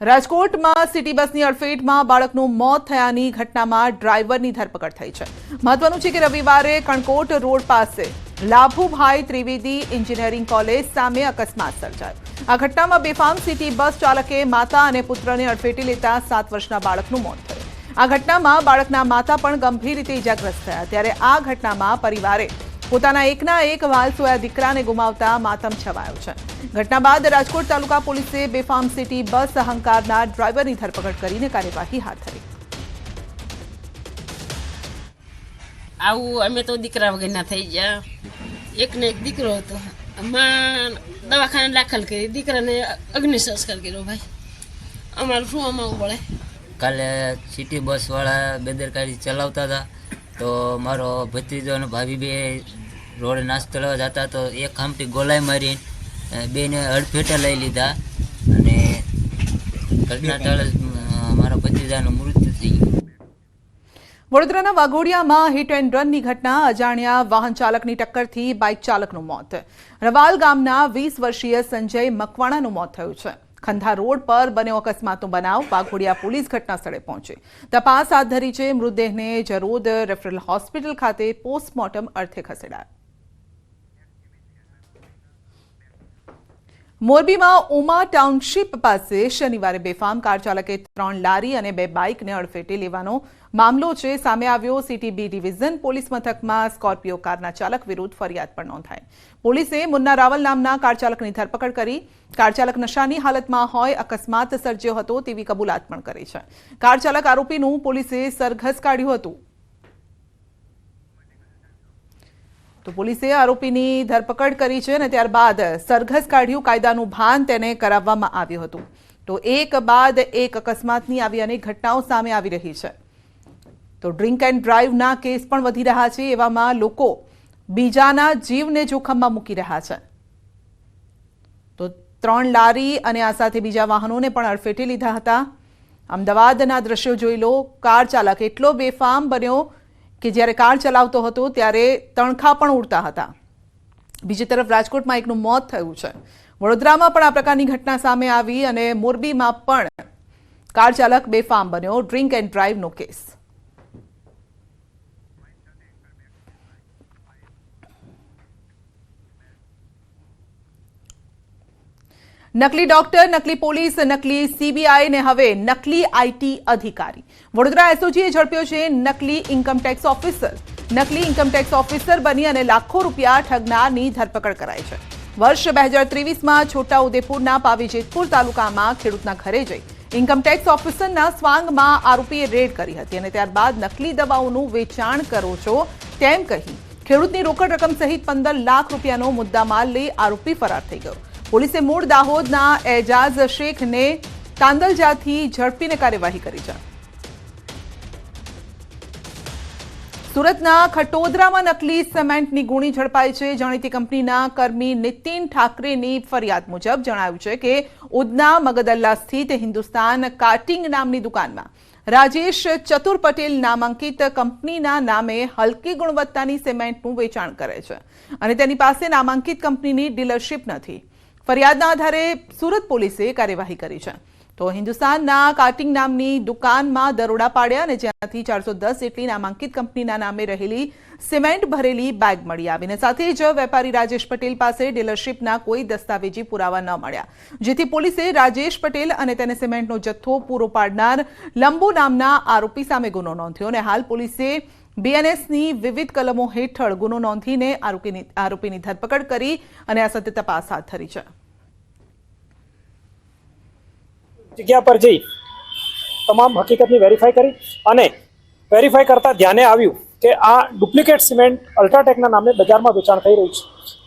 રાજકોટમાં સિટી બસની અડફેટમાં બાળકનું મોત થયાની ઘટનામાં ડ્રાઈવરની ધરપકડ થઈ છે। મહત્વનું છે કે રવિવારે કણકોટ રોડ પાસે લાભુભાઈ ત્રિવેદી એન્જિનિયરિંગ કોલેજ સામે અકસ્માત સર્જાયો। આ ઘટનામાં બેફામ સિટી બસ ચાલકે માતા અને પુત્રને અડફેટે લેતા 7 વર્ષના બાળકનું મોત થયું। આ ઘટનામાં બાળકના માતા પણ ગંભીર રીતે ઇજાગ્રસ્ત થયા। ત્યારે આ ઘટનામાં પરિવારે પોતાના એકના એક વાલસોયા દીકરાને ગુમાવતા માતમ છવાયો છે। ઘટના બાદ રાજકોટ તાલુકા પોલીસે બેફામ સિટી બસ અહંકારના ડ્રાઈવરની ધરપકડ કરીને કાર્યવાહી હાથ ધરી। આવું અમે તો દીકરા વગરના થઈ ગયા। એકને એક દીકરો હતો, માં દવાખાને દાખલ કરી, દીકરાને અગ્નિ સંસ્કાર કર્યો। ભાઈ અમારું શું અમાવું પડે। કાલે સિટી બસ વાળા બેદરકારી ચલાવતા હતા તો મારો ભત્રીજો અને ભાભી બે રોડ નાસ્તો લેવા જતા તો એક ખામટી ગોલાઈ મારી બેને અડફેટે લઈ લીધા અને ઘટના સ્થળે મારા ભત્રીજાનું મૃત્યુ થઈ ગયું। વડોદરાના વાઘોડિયામાં હિટ એન્ડ રનની ઘટના, અજાણ્યા વાહન ચાલકની ટક્કરથી બાઇક ચાલકનું મોત। રવાલ ગામના 20 વર્ષીય સંજય મકવાણાનું મોત થયું છે। ખંધા રોડ પર બન્યો અકસ્માતનો બનાવ। વાઘોડિયા પોલીસ ઘટના સ્થળે પહોંચી તપાસ હાથ ધરી છે। મૃતદેહને જરોદ રેફરલ હોસ્પિટલ ખાતે પોસ્ટમોર્ટમ અર્થે ખસેડાયો। મોરબીમાં ઉમા ટાઉનશીપ પાસે શનિવારે બેફામ કાર ચાલકે 3 લારી અને 2 બાઇકને અડફેટે લેવાનો મામલો છે સામે આવ્યો। સિટી બી ડિવિઝન પોલીસ મથકમાં સ્કોર્પિયો કારના ચાલક વિરુદ્ધ ફરિયાદ પણ નોંધાઈ। પોલીસે મુન્ના રાવલ નામના કાર ચાલકની ધરપકડ કરી। કાર ચાલક નશાની હાલતમાં હોય અકસ્માત સર્જ્યો હતો તેવી કબૂલાત પણ કરી છે। કાર ચાલક આરોપીનું પોલીસે સરઘસ કાઢ્યું હતું તો પોલીસે આરોપીની ધરપકડ કરી છે અને ત્યારબાદ સરઘસ કાઢ્યું। કાયદાનું ભાન તેને કરાવવામાં આવ્યું હતું। તો એક બાદ એક અકસ્માતની આવી અનેક ઘટનાઓ સામે આવી રહી છે। તો ડ્રિંક એન્ડ ડ્રાઈવના કેસ પણ વધી રહ્યા છે। એવામાં લોકો બીજાના જીવને જોખમમાં મૂકી રહ્યા છે। તો 3 લારી અને આ સાથે બીજા વાહનોને પણ અડફેટે લીધા હતા। અમદાવાદના દ્રશ્યો જોઈ લો। કાર ચાલક એટલો બેફામ બન્યો કે જ્યારે કાર ચલાવતો હતો ત્યારે તણખા પણ ઉડતા હતા। બીજી તરફ રાજકોટમાં એકનું મોત થયું છે। વડોદરામાં પણ આ પ્રકારની ઘટના સામે આવી અને મોરબીમાં પણ કાર ચાલક બેફામ બન્યો। ડ્રિંક એન્ડ ડ્રાઈવનો કેસ। નકલી ડોક્ટર, નકલી પોલીસ, નકલી સીબીઆઈ ને હવે નકલી આઈટી અધિકારી। વડોદરા એસઓજીએ ઝડપ્યો છે નકલી ઇન્કમટેક્સ ઓફિસર। નકલી ઇન્કમટેક્સ ઓફિસર બની અને લાખો રૂપિયા ઠગનારની ધરપકડ કરાઈ છે। વર્ષ 2023માં છોટાઉદેપુરના પાવીજેતપુર તાલુકામાં ખેડૂતના ઘરે જઈ ઇન્કમટેક્સ ઓફિસરના સ્વાંગમાં આરોપીએ રેડ કરી હતી અને ત્યારબાદ નકલી દવાઓનું વેચાણ કરો છો તેમ કહી ખેડૂતની રોકડ રકમ સહિત 15 લાખ રૂપિયાનો મુદ્દામાલ લઈ આરોપી ફરાર થઈ ગયો। પોલીસે મૂળ દાહોદના એજાઝ શેખને તાંદલજાથી ઝડપીને કાર્યવાહી કરી છે। સુરતના ખટોદરામાં નકલી સિમેન્ટની ગુણી ઝડપાઈ છે। જાણીતી કંપનીના કર્મી નીતિન ઠાકરેની ફરિયાદ મુજબ જણાવ્યું છે કે ઉધના મગદલ્લા સ્થિત હિન્દુસ્તાન કાર્ટિંગ નામની દુકાનમાં રાજેશ ચતુર પટેલ નામાંકિત કંપનીના નામે હલકી ગુણવત્તાની સિમેન્ટનું વેચાણ કરે છે અને તેની પાસે નામાંકિત કંપનીની ડીલરશીપ નથી। ફરિયાદના આધારે સુરત પોલીસે કાર્યવાહી કરી છે। તો હિન્દુસ્તાનના કાર્ટિંગ નામની દુકાનમાં દરોડા પાડ્યા અને જ્યાંથી 410 જેટલી નામાંકિત કંપનીના નામે રહેલી સિમેન્ટ ભરેલી બેગ મળી આવીને સાથે જ વેપારી રાજેશ પટેલ પાસે ડીલરશીપના કોઈ દસ્તાવેજી પુરાવા ન મળ્યા, જેથી પોલીસે રાજેશ પટેલ અને તેને સિમેન્ટનો જથ્થો પૂરો પાડનાર લંબુ નામના આરોપી સામે ગુનો નોંધ્યો અને હાલ પોલીસે બીએનએસની વિવિધ કલમો હેઠળ ગુનો નોંધીને આરોપીની ધરપકડ કરી અને આ સાથે તપાસ હાથ ધરી છે। જગ્યા પર જઈ તમામ હકીકતની વેરીફાઈ કરી અને વેરીફાઈ કરતા ધ્યાને આવ્યું કે આ ડુપ્લિકેટ સિમેન્ટ અલ્ટ્રાટેકના નામે બજારમાં વેચાણ થઈ રહ્યું છે,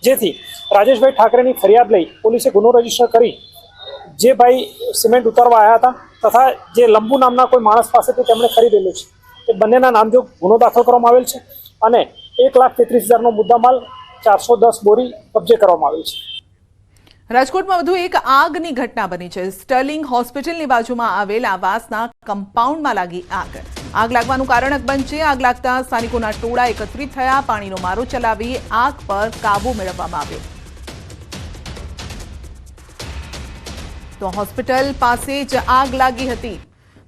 જેથી રાજેશભાઈ ઠાકરેની ફરિયાદ લઈ પોલીસે ગુનો રજીસ્ટર કરી જે ભાઈ સિમેન્ટ ઉતારવા આવ્યા હતા તથા જે લંબુ નામના કોઈ માણસ પાસેથી તેમણે ખરીદેલું છે તે બંનેના નામ જો ગુનો દાખલ કરવામાં આવેલ છે અને 1,33,000નો મુદ્દામાલ 410 બોરી કબજે કરવામાં આવેલ છે। રાજકોટમાં વધુ એક આગની ઘટના બની છે। સ્ટર્લિંગ હોસ્પિટલની બાજુમાં આવેલ આવાસના કમ્પાઉન્ડમાં લાગી આગ। આગ લાગવાનું કારણ અકબંધ છે। આગ લાગતા સ્થાનિકોના ટોળા એકત્રિત થયા, પાણીનો મારો ચલાવી આગ પર કાબુ મેળવવામાં આવ્યો। તો હોસ્પિટલ પાસે જ આગ લાગી હતી.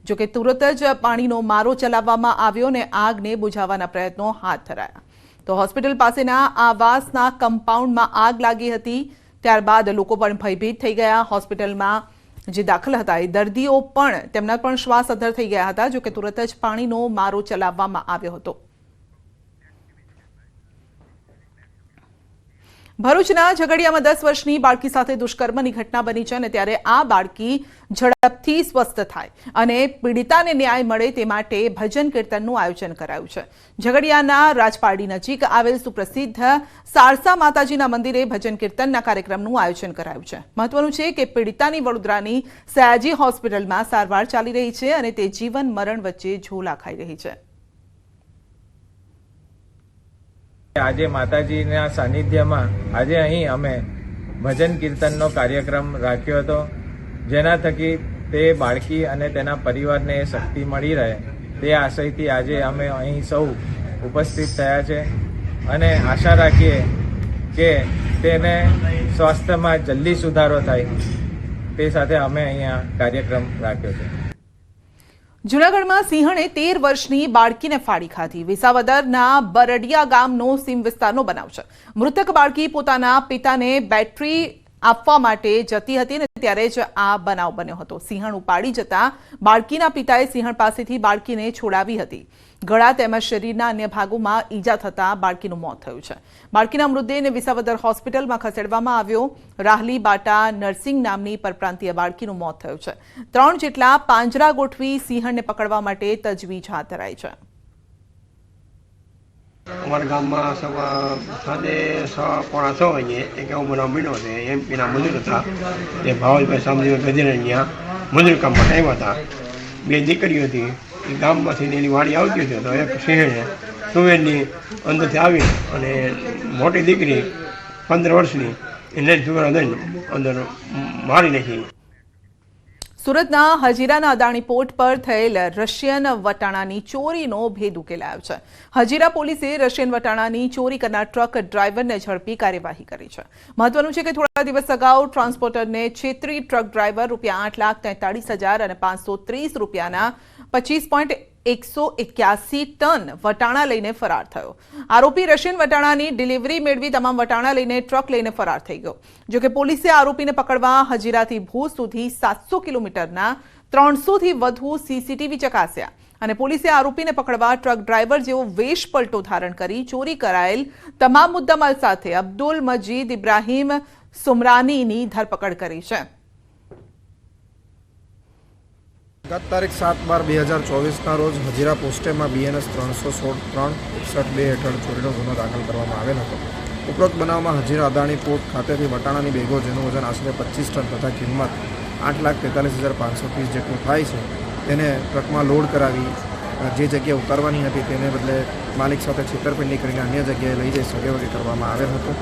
જોકે તુરત જ પાણીનો મારો ચલાવવામાં આવ્યો અને આગને બુઝાવવાના પ્રયત્નો હાથ ધરાયા. તો હોસ્પિટલ પાસેના આવાસના કમ્પાઉન્ડમાં આગ લાગી હતી. ત્યારબાદ લોકો પણ ભયભીત થઈ ગયા. હોસ્પિટલમાં જે દાખલ હતા એ દર્દીઓ પણ તેમના પણ શ્વાસ અદ્ધર થઈ ગયા હતા. જોકે તુરત જ પાણીનો મારો ચલાવવામાં આવ્યો હતો. ભરૂચના ઝઘડિયામાં 10 વર્ષની બાળકી સાથે દુષ્કર્મની ઘટના બની છે અને ત્યારે આ બાળકી ઝડપથી સ્વસ્થ થાય અને પીડિતાને ન્યાય મળે તે માટે ભજન કીર્તનનું આયોજન કરાયું છે. ઝઘડિયાના રાજપારડી નજીક આવેલ સુપ્રસિદ્ધ સારસા માતાજીના મંદિરે ભજન કીર્તનના કાર્યક્રમનું આયોજન કરાયું છે. મહત્વનું છે કે પીડિતાની વડોદરાની સયાજી હોસ્પિટલમાં સારવાર ચાલી રહી છે અને તે જીવન મરણ વચ્ચે ઝોલા ખાઈ રહી છે. આજે માતાજીના સાનિધ્યમાં આજે અહીં અમે ભજન કીર્તનનો કાર્યક્રમ રાખ્યો હતો, જેના થકી તે બાળકી અને તેના પરિવારને શક્તિ મળી રહે તે આશયથી આજે અમે અહીં સૌ ઉપસ્થિત થયા છે અને આશા રાખીએ કે તેને સ્વાસ્થ્યમાં જલ્દી સુધારો થાય તે સાથે અમે અહીંયા કાર્યક્રમ રાખ્યો છે. જૂનાગઢમાં સિંહણે 13 વર્ષની બાળકીને ફાડી ખાધી. વિસાવદરના બરડિયા ગામનો સીમ વિસ્તારનો બનાવ છે. મૃતક બાળકી પોતાના પિતાને બેટરી આપવા માટે જતી હતી અને ત્યારે જ આ બનાવ બન્યો હતો. સિંહણ ઉપાડી જતા બાળકીના પિતાએ સિંહણ પાસેથી બાળકીને છોડાવી હતી. ગળા તેમજ શરીરના અન્ય ભાગોમાં ઈજા થતા બાળકીનું મોત થયું છે. બાળકીના મૃતદેહને વિસાવદર હોસ્પિટલમાં ખસેડવામાં આવ્યો. રાહલી બાટા નર્સિંગ નામની પરપ્રાંતીય બાળકીનું મોત થયું છે. 3 જેટલા પાંજરા ગોઠવી સિંહણને પકડવા માટે તજવીજ હાથ ધરાઈ છે. અમારા ગામમાં સાંજે 6:45 વાગે એક એવો બનાવ બન્યો છે. એમપીના મજૂર હતા, તે ભાવલભાઈ સામજીભાઈ ગજેરણિયા મજૂર કામ માટે આવ્યા હતા. 2 દીકરીઓ હતી, એ ગામમાંથી એની વાડી આવતી હતી તો એક સિંહણે સુવેરની અંદરથી આવી અને મોટી દીકરી 15 વર્ષની એને સુવેરા દઈને અંદર મારી નાખી. સુરતના હજીરાના અદાણી પોર્ટ પર થયેલ રશિયન વટાણાની ચોરીનો ભેદ ઉકેલાયો છે. હજીરા પોલીસે રશિયન વટાણાની ચોરી કરનાર ટ્રક ડ્રાઈવરને ઝડપી કાર્યવાહી કરી છે. મહત્વનું છે કે થોડા દિવસ અગાઉ ટ્રાન્સપોર્ટરને છેતરી ટ્રક ડ્રાઈવર ₹8,43,000 અને ₹530 25.181 ટન વટાણા લઈને ફરાર થયો. આરોપી રશિયન વટાણાની ડિલિવરી મેળવી તમામ વટાણા લઈને ટ્રક લઈને ફરાર થઈ ગયો. જોકે પોલીસે આરોપીને પકડવા હજીરાથી ભુજ સુધી 700 કિલોમીટરના 300થી વધુ સીસીટીવી ચકાસ્યા અને પોલીસે આરોપીને પકડવા ટ્રક ડ્રાઈવર જેવો વેશ પલટો ધારણ કરી ચોરી કરાયેલ તમામ મુદ્દામાલ સાથે અબ્દુલ મજીદ ઇબ્રાહીમ સુમરાનીની ધરપકડ કરી છે. ગત તારીખ 7/12/2024ના રોજ હજીરા પોસ્ટેમાં BNS 316-361-2 હેઠળ ચોરીનો ગુનો દાખલ કરવામાં આવેલ હતો. ઉપરોક્ત બનાવમાં હજીરા અદાણી પોર્ટ ખાતેથી વટાણાની બેગો જેનું વજન આશરે 25 ટન તથા કિંમત 8,43,530 જેટલું થાય છે તેને ટ્રકમાં લોડ કરાવી જે જગ્યાએ ઉતારવાની હતી તેને બદલે માલિક સાથે છેતરપિંડી કરીને અન્ય જગ્યાએ લઈ જઈ સગેવગે કરવામાં આવેલ હતો.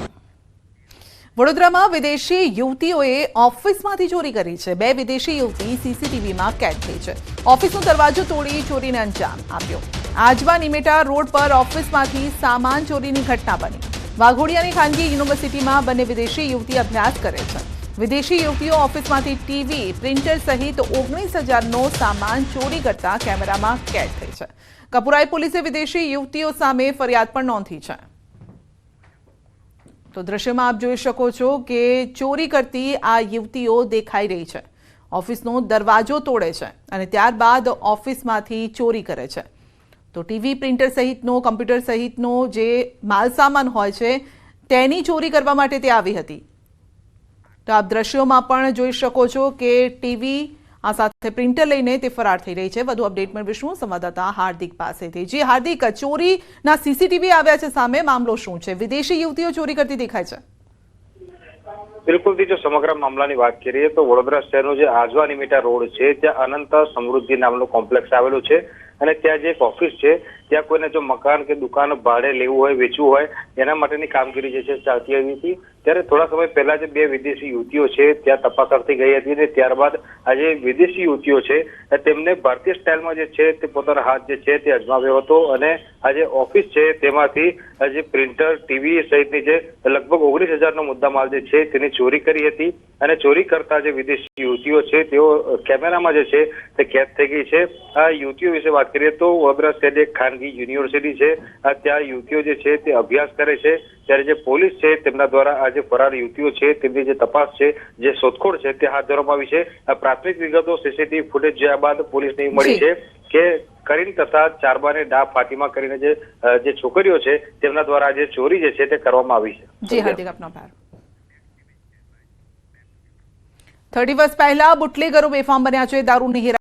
વડોદરામાં વિદેશી યુવતીઓએ ઓફિસમાંથી ચોરી કરી છે. 2 વિદેશી યુવતી સીસીટીવીમાં કેદ થઈ છે. ઓફિસનો દરવાજો તોડી ચોરીને અંજામ આપ્યો. આજવા નિમેટા રોડ પર ઓફિસમાંથી સામાન ચોરીની ઘટના બની. વાઘોડિયાની ખાનગી યુનિવર્સિટીમાં બંને વિદેશી યુવતી અભ્યાસ કરે છે. વિદેશી યુવતીઓ ઓફિસમાંથી ટીવી, પ્રિન્ટર સહિત 19,000નો સામાન ચોરી કરતા કેમેરામાં કેદ થઈ છે. કપુરાઈ પોલીસે વિદેશી યુવતીઓ સામે ફરિયાદ પણ નોંધી છે. તો દ્રશ્યમાં આપ જોઈ શકો છો કે ચોરી કરતી આ યુવતીઓ દેખાઈ રહી છે. ઓફિસનો દરવાજો તોડે છે અને ત્યારબાદ ઓફિસમાંથી ચોરી કરે છે. તો ટીવી, પ્રિન્ટર સહિતનો, કમ્પ્યુટર સહિતનો જે માલસામાન હોય છે તેની ચોરી કરવા માટે તે આવી હતી. તો આપ દ્રશ્યોમાં પણ જોઈ શકો છો કે ટીવી આ સાથે પ્રિન્ટર લઈને તે ફરાર થઈ રહી છે. વધુ અપડેટ મેળવીશું સંવાદદાતા હાર્દિક પાસેથી. જી હાર્દિક, ચોરીના સીસીટીવી આવ્યા છે સામે, મામલો શું છે? વિદેશી યુવતીઓ ચોરી કરતી દેખાય છે. બિલકુલ, જો સમગ્ર મામલાની વાત કરીએ તો વડોદરા શહેરનો જે આજવા નિમેટા રોડ છે ત્યાં અનંત સમૃદ્ધિ નામનું કોમ્પ્લેક્સ આવેલું છે અને ત્યાં જે એક ઓફિસ છે ત્યાં કોઈને જો મકાન કે દુકાન ભાડે લેવું હોય, વેચવું હોય એના માટેની કામગીરી જે છે ચાલતી આવી હતી. ત્યારે થોડા સમય પહેલા જે બે વિદેશી યુવતીઓ છે ત્યાં તપાસ અર્થે ગઈ હતી અને ત્યારબાદ આ જે વિદેશી યુવતીઓ છે તેમને ભારતીય સ્ટાઇલમાં જે છે તે પોતાના હાથ જે છે તે અજમાવ્યો હતો અને આ જે ઓફિસ છે તેમાંથી આ જે પ્રિન્ટર, ટીવી સહિતની જે લગભગ 19,000નો મુદ્દામાલ જે છે તેની ચોરી કરી હતી અને ચોરી કરતા જે વિદેશી યુવતીઓ છે તેઓ કેમેરામાં જે છે તે કેદ થઈ ગઈ છે. આ યુવતીઓ વિશે વાત કરીએ તો વડોદરા શહેરની એક ખાનગી યુનિવર્સિટી છે, ત્યાં યુવતીઓ જે છે તે અભ્યાસ કરે છે, ત્યારે જે પોલીસ છે તેમના દ્વારા આ જે ફરાર યુવતીઓ છે તેમની જે તપાસ છે, જે શોધખોળ છે તે હાથ ધરવામાં આવી છે. પ્રાથમિક વિગતો સીસીટીવી ફૂટેજ જોયા બાદ પોલીસને મળી છે કે કરીન તથા ચારબાને ડા ફાતિમા કરીને જે છોકરીઓ છે તેમના દ્વારા જે ચોરી જે છે તે કરવામાં આવી છે. જી હાર્દિક, આપનો આભાર. 30 વર્ષ પહેલા બુટલેગરો બેફામ બન્યા છે. દારૂની